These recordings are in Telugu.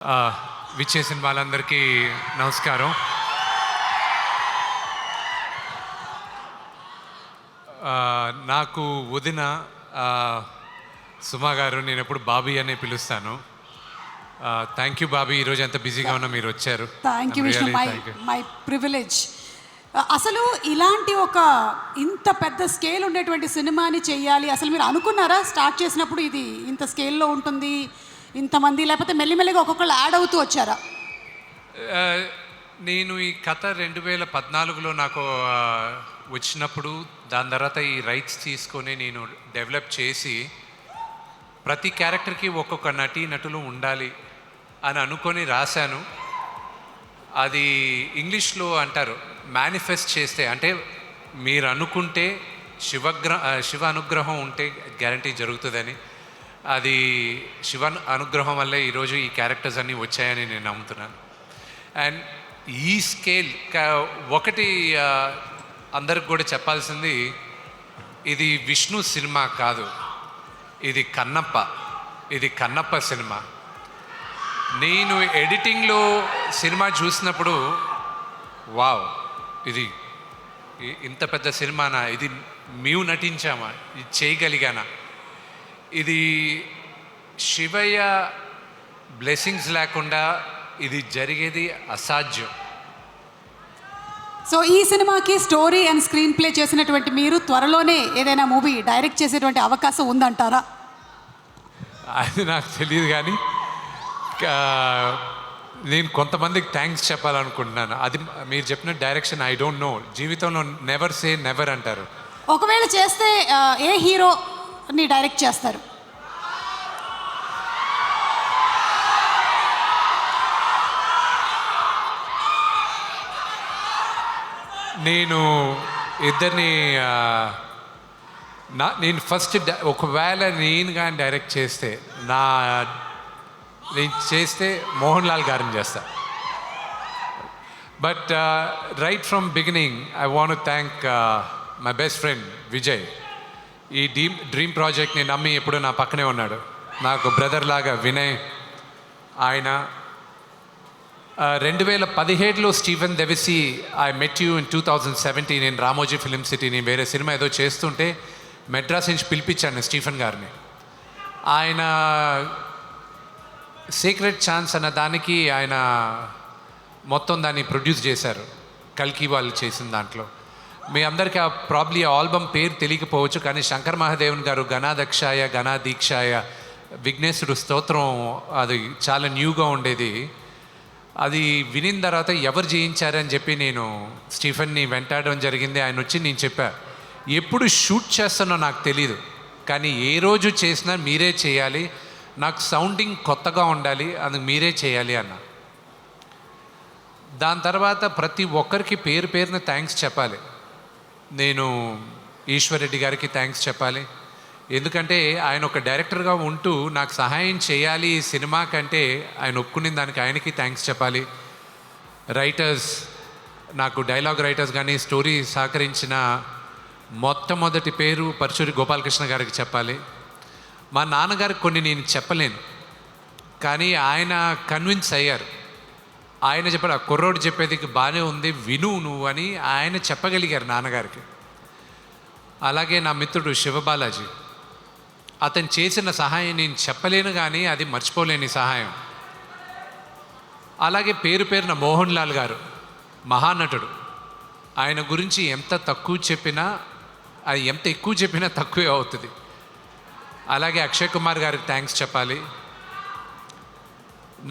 ఆ, విచ్చేసిన వాళ్ళందరికీ నమస్కారం. ఆ, నాకు వదిన ఆ, సుమా గారు, నేను ఎప్పుడు బాబీ అనే పిలుస్తాను. థ్యాంక్ యూ బాబీ, ఈరోజు ఎంత బిజీగా ఉన్నా మీరు వచ్చారు. Thank you Vishnu, my privilege. అసలు ఇలాంటి ఒక ఇంత పెద్ద స్కేల్ ఉండేటువంటి సినిమాని చెయ్యాలి, అసలు మీరు అనుకున్నారా స్టార్ట్ చేసినప్పుడు ఇది ఇంత స్కేల్లో ఉంటుంది ఇంతమంది, లేకపోతే మెల్లిమెల్లిగా ఒక్కొక్కళ్ళు యాడ్ అవుతూ వచ్చారా? నేను ఈ కథ 2014లో నాకు వచ్చినప్పుడు, దాని తర్వాత ఈ రైట్స్ తీసుకొని నేను డెవలప్ చేసి ప్రతి క్యారెక్టర్కి ఒక్కొక్క నటులు ఉండాలి అని అనుకొని రాశాను. అది ఇంగ్లీష్లో అంటారు మేనిఫెస్ట్ చేస్తే, అంటే మీరు అనుకుంటే శివ అనుగ్రహం ఉంటే గ్యారంటీ జరుగుతుందని. అది శివ అనుగ్రహం వల్లే ఈరోజు ఈ క్యారెక్టర్స్ అన్నీ వచ్చాయని నేను నమ్ముతున్నాను. అండ్ ఈ స్కేల్ ఒకటి అందరికి కూడా చెప్పాల్సింది, ఇది విష్ణు సినిమా కాదు, ఇది కన్నప్ప సినిమా. నేను ఎడిటింగ్లో సినిమా చూసినప్పుడు వావ్, ఇది ఇంత పెద్ద సినిమానా, ఇది మేము నటించామా, ఇది చేయగలిగానా, ఇది శివయ్య బ్లెస్సింగ్స్ లేకుండా ఇది జరిగేది అసాధ్యం. సో ఈ సినిమాకి స్టోరీ అండ్ స్క్రీన్ ప్లే చేసినటువంటి మీరు త్వరలోనే ఏదైనా మూవీ డైరెక్ట్ చేసేటువంటి అవకాశం ఉందంటారా? అది నాకు తెలియదు, కానీ నేను కొంతమందికి థ్యాంక్స్ చెప్పాలనుకుంటున్నాను. అది మీరు చెప్పిన డైరెక్షన్ ఐ డోంట్ నో, జీవితంలో నెవర్ సే నెవర్ అంటారు. ఒకవేళ చేస్తే ఏ హీరోని డైరెక్ట్ చేస్తారు? నేను ఇద్దరిని నేను ఫస్ట్ ఒకవేళ నేను కానీ డైరెక్ట్ చేస్తే నేను చేస్తే మోహన్ లాల్ గారిని చేస్తా. But right from beginning I want thank my best friend Vijay. ఈ డ్రీమ్ ప్రాజెక్ట్ని నమ్మి ఎప్పుడు నా పక్కనే ఉన్నాడు, నాకు బ్రదర్ లాగా వినయ్. ఆయన 2017లో Stephen Devassy I met you in 2017 నేను రామోజీ ఫిలిం సిటీ, నేను వేరే సినిమా ఏదో చేస్తుంటే మెడ్రాస్ నుంచి పిలిపించాను స్టీఫెన్ గారిని. ఆయన సీక్రెట్ ఛాన్స్ అన్న దానికి ఆయన మొత్తం దాన్ని ప్రొడ్యూస్ చేశారు, కల్కి వాళ్ళు చేసిన దాంట్లో. మీ అందరికీ ప్రాబ్లీ ఆ ఆల్బమ్ పేరు తెలియకపోవచ్చు, కానీ శంకర్ మహాదేవన్ గారు గణాదక్షాయ గణాదీక్షాయ విఘ్నేశ్వరుడు స్తోత్రం, అది చాలా న్యూగా ఉండేది. అది వినిన తర్వాత ఎవరు చేయించారని చెప్పి నేను స్టీఫెన్ని వెంటాడడం జరిగింది. ఆయన వచ్చి, నేను చెప్పా ఎప్పుడు షూట్ చేస్తానో నాకు తెలీదు, కానీ ఏ రోజు చేసినా మీరే చేయాలి, నాకు సౌండింగ్ కొత్తగా ఉండాలి, అందుకు మీరే చేయాలి అన్న. దాని తర్వాత ప్రతి ఒక్కరికి పేరున థ్యాంక్స్ చెప్పాలి. నేను ఈశ్వర్ రెడ్డి గారికి థ్యాంక్స్ చెప్పాలి, ఎందుకంటే ఆయన ఒక డైరెక్టర్గా ఉంటూ నాకు సహాయం చేయాలి ఈ సినిమా కంటే ఆయన ఒప్పుకునే దానికి ఆయనకి థ్యాంక్స్ చెప్పాలి. రైటర్స్, నాకు డైలాగ్ రైటర్స్ కానీ స్టోరీ సహకరించిన మొట్టమొదటి పేరు పరచూరి గోపాలకృష్ణ గారికి చెప్పాలి. మా నాన్నగారికి కొన్ని నేను చెప్పలేను, కానీ ఆయన కన్విన్స్ అయ్యారు. ఆయన చెప్పాడు, ఆ కుర్రోడు చెప్పేది బాగానే ఉంది, విను నువ్వు అని ఆయన చెప్పగలిగారు నాన్నగారికి. అలాగే నా మిత్రుడు శివబాలాజీ, అతను చేసిన సహాయం నేను చెప్పలేను, కానీ అది మర్చిపోలేని సహాయం. అలాగే పేరున మోహన్ లాల్ గారు, మహానటుడు. ఆయన గురించి ఎంత తక్కువ చెప్పినా, అది ఎంత ఎక్కువ చెప్పినా తక్కువే అవుతుంది. అలాగే అక్షయ్ కుమార్ గారికి థ్యాంక్స్ చెప్పాలి.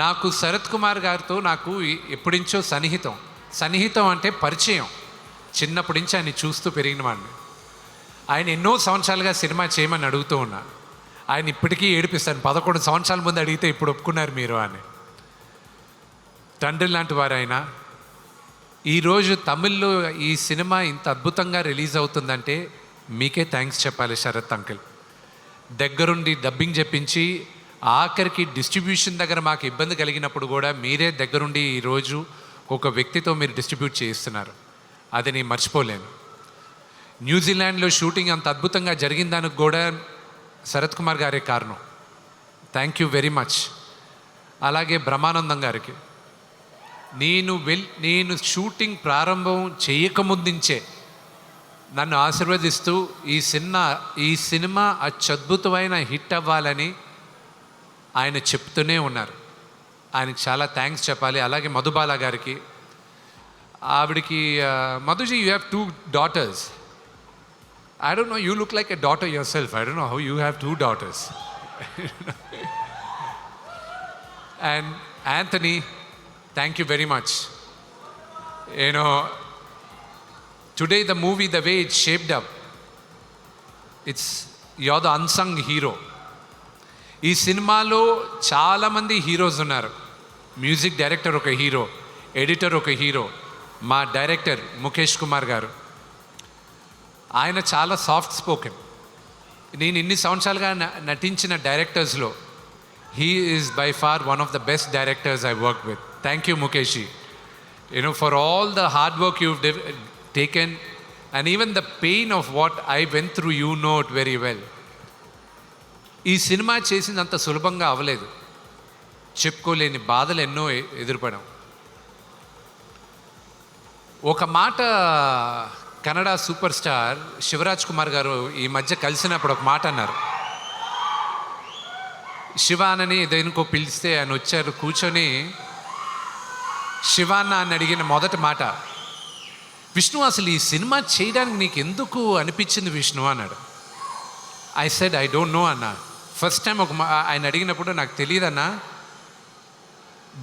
నాకు శరత్ కుమార్ గారితో నాకు ఎప్పుడించో సన్నిహితం అంటే పరిచయం. చిన్నప్పటి నుంచి ఆయన చూస్తూ పెరిగిన వాడిని. ఆయన ఎన్నో సంవత్సరాలుగా సినిమా చేయమని అడుగుతూ ఉన్నా. ఆయన ఇప్పటికీ ఏడిపిస్తాను, 11 సంవత్సరాల ముందు అడిగితే ఇప్పుడు ఒప్పుకున్నారు మీరు అని. తండ్రి లాంటి వారు ఆయన. ఈరోజు తమిళ్లో ఈ సినిమా ఇంత అద్భుతంగా రిలీజ్ అవుతుందంటే మీకే థ్యాంక్స్ చెప్పాలి శరత్ అంకిల్. దగ్గరుండి డబ్బింగ్ చెప్పించి ఆఖరికి డిస్ట్రిబ్యూషన్ దగ్గర మాకు ఇబ్బంది కలిగినప్పుడు కూడా మీరే దగ్గరుండి ఈరోజు ఒక వ్యక్తితో మీరు డిస్ట్రిబ్యూట్ చేయిస్తున్నారు, అది నేను మర్చిపోలేను. న్యూజిలాండ్లో షూటింగ్ అంత అద్భుతంగా జరిగిన దానికి కూడా శరత్ కుమార్ గారే కారణం. Thank you very much. అలాగే బ్రహ్మానందం గారికి, నేను షూటింగ్ ప్రారంభం చేయకముందుంచే నన్ను ఆశీర్వదిస్తూ ఈ సినిమా అత్యద్భుతమైన హిట్ అవ్వాలని ఆయన చెప్తూనే ఉన్నారు. ఆయనకి చాలా థ్యాంక్స్ చెప్పాలి. అలాగే మధుబాల గారికి, ఆవిడికి, మధుజీ you have 2 daughters. I don't know, you look like a daughter yourself. I don't know how you have 2 daughters. And Anthony, thank you very much. You know, today the movie, the way it's shaped up, you're the unsung hero. ఈ సినిమాలో చాలామంది హీరోస్ ఉన్నారు. మ్యూజిక్ డైరెక్టర్ ఒక హీరో, ఎడిటర్ ఒక హీరో, మా డైరెక్టర్ ముఖేష్ కుమార్ గారు. ఆయన చాలా సాఫ్ట్ స్పోకెన్. నేను ఇన్ని సంవత్సరాలుగా నటించిన డైరెక్టర్స్లో he is by far one of the best directors I work with. Thank you Mukesh. You know, for all the hard work you taken and even the pain of what I went through, you know it very well. ఈ సినిమా చేసినంత సులభంగా అవ్వలేదు. చెప్పుకోలేని బాధలు ఎన్నో ఎదురుపడాం. ఒక మాట కన్నడ సూపర్ స్టార్ శివరాజ్ కుమార్ గారు ఈ మధ్య కలిసినప్పుడు ఒక మాట అన్నారు. శివానని దేనికో పిలిస్తే ఆయన వచ్చారు, కూర్చొని శివాన్న అని అడిగిన మొదటి మాట, విష్ణు అసలు ఈ సినిమా చేయడానికి నీకు ఎందుకు అనిపించింది విష్ణు అన్నాడు. I said I don't know అన్న. ఫస్ట్ టైం ఆయన అడిగినప్పుడు నాకు తెలియదన్నా,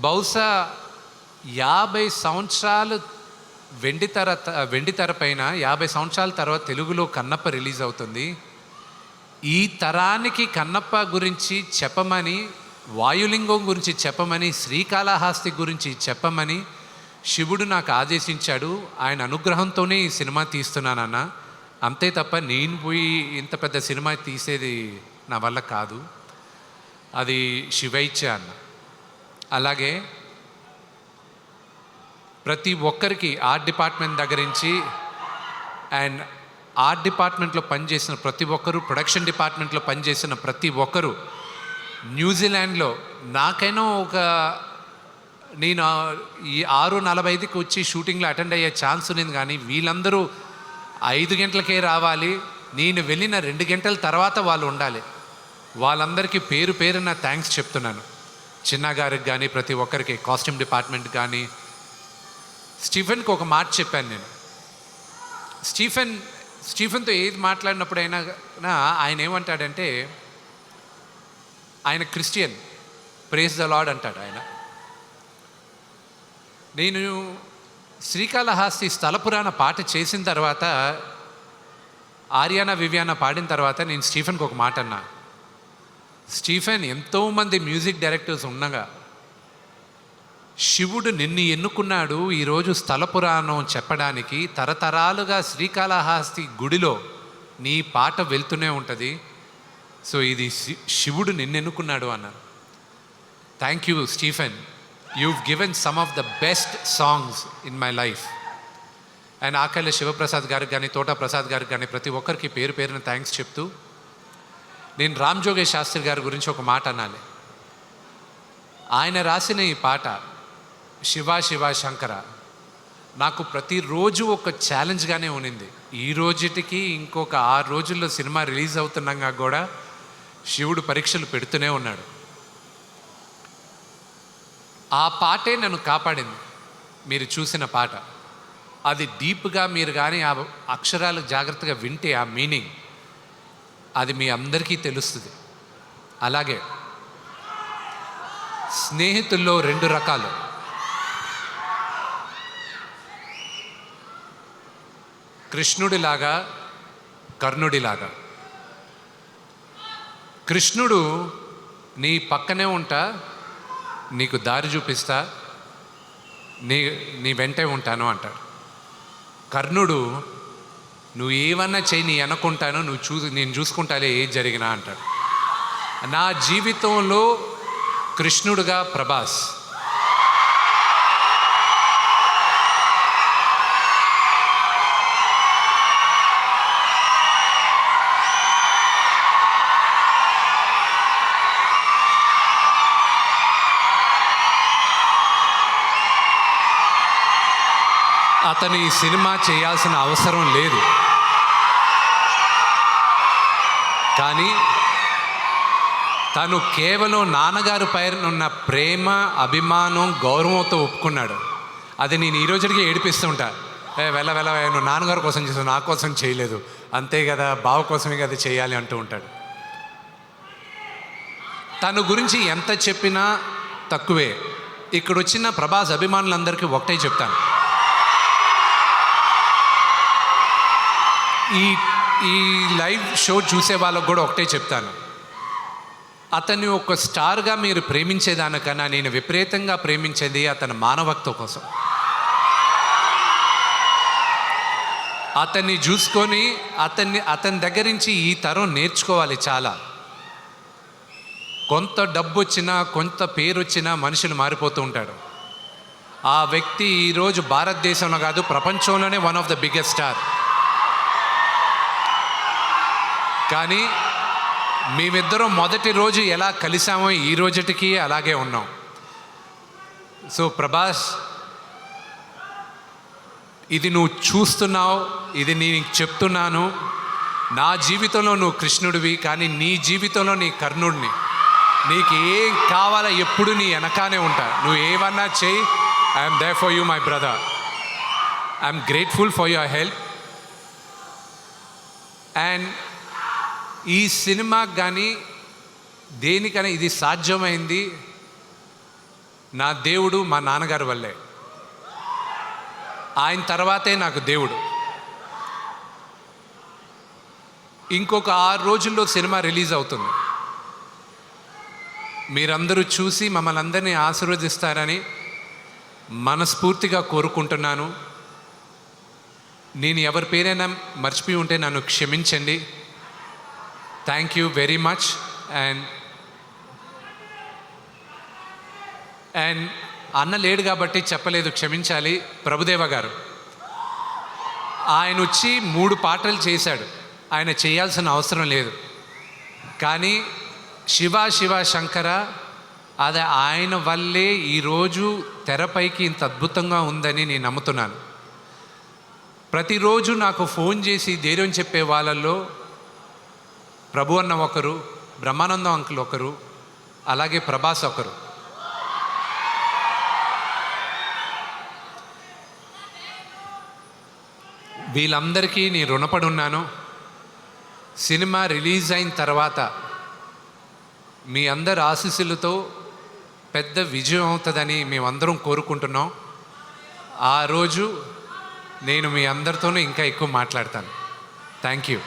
బహుశా 50 సంవత్సరాలు వెండితెర పైన 50 సంవత్సరాల తర్వాత తెలుగులో కన్నప్ప రిలీజ్ అవుతుంది. ఈ తరానికి కన్నప్ప గురించి చెప్పమని, వాయులింగం గురించి చెప్పమని, శ్రీకాళహస్తి గురించి చెప్పమని శివుడు నాకు ఆదేశించాడు. ఆయన అనుగ్రహంతోనే ఈ సినిమా తీస్తున్నానన్న. అంతే తప్ప నేను పోయి ఇంత పెద్ద సినిమా తీసేది నా వల్ల కాదు, అది శివైచ్ఛ అన్న. అలాగే ప్రతి ఒక్కరికి ఆర్ట్ డిపార్ట్మెంట్ దగ్గర నుంచి అండ్ ఆర్ట్ డిపార్ట్మెంట్లో పనిచేసిన ప్రతి ఒక్కరు, ప్రొడక్షన్ డిపార్ట్మెంట్లో పనిచేసిన ప్రతి ఒక్కరు, న్యూజిలాండ్లో నాకైనా నేను ఈ 6:45కి వచ్చి షూటింగ్లో అటెండ్ అయ్యే ఛాన్స్ ఉంది, కానీ వీళ్ళందరూ 5 గంటలకే రావాలి, నేను వెళ్ళిన 2 గంటల తర్వాత వాళ్ళు ఉండాలి. వాళ్ళందరికీ పేరు పేరున థ్యాంక్స్ చెప్తున్నాను. చిన్న గారికి కానీ, ప్రతి ఒక్కరికి, కాస్ట్యూమ్ డిపార్ట్మెంట్ కానీ. స్టీఫెన్కి ఒక మాట చెప్పాను నేను. స్టీఫెన్తో ఏది మాట్లాడినప్పుడైనా ఆయన ఏమంటాడంటే, ఆయన క్రిస్టియన్, ప్రేజ్ ద లార్డ్ అంటాడు ఆయన. నేను శ్రీకాళహస్తి స్థల పురాణ పాట చేసిన తర్వాత, ఆర్యానా వివియానా పాడిన తర్వాత నేను స్టీఫెన్కి ఒక మాట అన్నా, స్టీఫెన్, ఎంతోమంది మ్యూజిక్ డైరెక్టర్స్ ఉండగా శివుడు నిన్ను ఎన్నుకున్నాడు ఈరోజు స్థల పురాణం చెప్పడానికి. తరతరాలుగా శ్రీకాళహస్తి గుడిలో నీ పాట వెళ్తూనే ఉంటుంది. సో ఇది శివుడు నిన్ను ఎన్నుకున్నాడు అన్నారు. Thank you Stephen, you've given some of the best songs in my life. And ఆకళ్ళ శివప్రసాద్ గారికి కానీ, తోట ప్రసాద్ గారికి కానీ, ప్రతి ఒక్కరికి పేరు పేరున థ్యాంక్స్ చెప్తూ, నేను రామ్ జోగేష్ శాస్త్రి గారి గురించి ఒక మాట అనాలి. ఆయన రాసిన ఈ పాట శివ శివ శంకర నాకు ప్రతిరోజు ఒక ఛాలెంజ్గానే ఉన్నింది. ఈ రోజుటికి ఇంకొక 6 రోజుల్లో సినిమా రిలీజ్ అవుతున్నాగా కూడా శివుడు పరీక్షలు పెడుతూనే ఉన్నాడు. ఆ పాటే నన్ను కాపాడింది. మీరు చూసిన పాట అది డీప్గా మీరు కానీ ఆ అక్షరాలు జాగ్రత్తగా వింటే ఆ మీనింగ్ అది మీ అందరికీ తెలుస్తుంది. అలాగే స్నేహితుల్లో 2 రకాలు. కృష్ణుడిలాగా, కర్ణుడిలాగా. కృష్ణుడు నీ పక్కనే ఉంటా, నీకు దారి చూపిస్తా, నీ వెంటే ఉంటాను అంటాడు. కర్ణుడు నువ్వు ఏమన్నా చెయ్యి, నీ అనుకుంటాను, నేను చూసుకుంటాలే ఏది జరిగినా అంటాడు. నా జీవితంలో కృష్ణుడుగా ప్రభాస్, అతను ఈ సినిమా చేయాల్సిన అవసరం లేదు. కానీ తను కేవలం నాన్నగారి పైన ఉన్న ప్రేమ, అభిమానం, గౌరవంతో ఒప్పుకున్నాడు. అది నేను ఈ రోజుకి ఏడిపిస్తుంటా. వెళ్ళ నువ్వు నాన్నగారి కోసం చేసావు, నా కోసం చేయలేదు, అంతే కదా, బావ కోసమే కదా చేయాలి అంటూ ఉంటాడు. తన గురించి ఎంత చెప్పినా తక్కువే. ఇక్కడ వచ్చిన ప్రభాస్ అభిమానులందరికీ ఒకటే చెప్తాను, ఈ లైవ్ షో చూసే వాళ్ళకు కూడా ఒకటే చెప్తాను, అతన్ని ఒక స్టార్గా మీరు ప్రేమించేదానికన్నా నేను విపరీతంగా ప్రేమించేది అతని మానవత్వం కోసం. అతన్ని చూసుకొని అతని దగ్గర నుంచి ఈ తరం నేర్చుకోవాలి చాలా. కొంత డబ్బు వచ్చినా, కొంత పేరు వచ్చినా మనుషులు మారిపోతూ ఉంటాడు. ఆ వ్యక్తి ఈరోజు భారతదేశంలో కాదు, ప్రపంచంలోనే one of the biggest star. కానీ మేమిద్దరం మొదటి రోజు ఎలా కలిసామో ఈ రోజుటికి అలాగే ఉన్నాం. సో ప్రభాస్, ఇది నువ్వు చూస్తున్నావు, ఇది నేను చెప్తున్నాను. నా జీవితంలో నువ్వు కృష్ణుడివి, కానీ నీ జీవితంలో నీ కర్ణుడిని. నీకు ఏం కావాలో ఎప్పుడు నీ వెనకానే ఉంటా. నువ్వు ఏమన్నా చెయ్యి, I'm there for you my brother. I'm grateful for your help. And ఈ సినిమాకి కానీ దేనికైనా ఇది సాధ్యమైంది నా దేవుడు, మా నాన్నగారి వల్లే. ఆయన తర్వాతే నాకు దేవుడు. ఇంకొక 6 రోజుల్లో సినిమా రిలీజ్ అవుతుంది. మీరందరూ చూసి మమ్మల్ని అందరినీ ఆశీర్వదిస్తారని మనస్ఫూర్తిగా కోరుకుంటున్నాను. నేను ఎవరి పేరైనా మర్చిపోయి ఉంటే నన్ను క్షమించండి. Thank you very much. And అన్న లేడు కాబట్టి చెప్పలేదు, క్షమించాలి. ప్రభుదేవ గారు ఆయన వచ్చి 3 పాటలు చేశాడు. ఆయన చేయాల్సిన అవసరం లేదు, కానీ శివ శివ శంకర అది ఆయన వల్లే ఈరోజు తెరపైకి ఇంత అద్భుతంగా ఉందని నేను నమ్ముతున్నాను. ప్రతిరోజు నాకు ఫోన్ చేసి ధైర్యం చెప్పే వాళ్ళల్లో ప్రభు అన్న ఒకరు, బ్రహ్మానందం అంకుల్ ఒకరు, అలాగే ప్రభాస్ ఒకరు. వీళ్ళందరికీ నేను రుణపడి ఉన్నాను. సినిమా రిలీజ్ అయిన తర్వాత మీ అందరి ఆశీస్సులతో పెద్ద విజయం అవుతుందని మేమందరం కోరుకుంటున్నాం. ఆ రోజు నేను మీ అందరితోనూ ఇంకా ఎక్కువ మాట్లాడతాను. Thank you.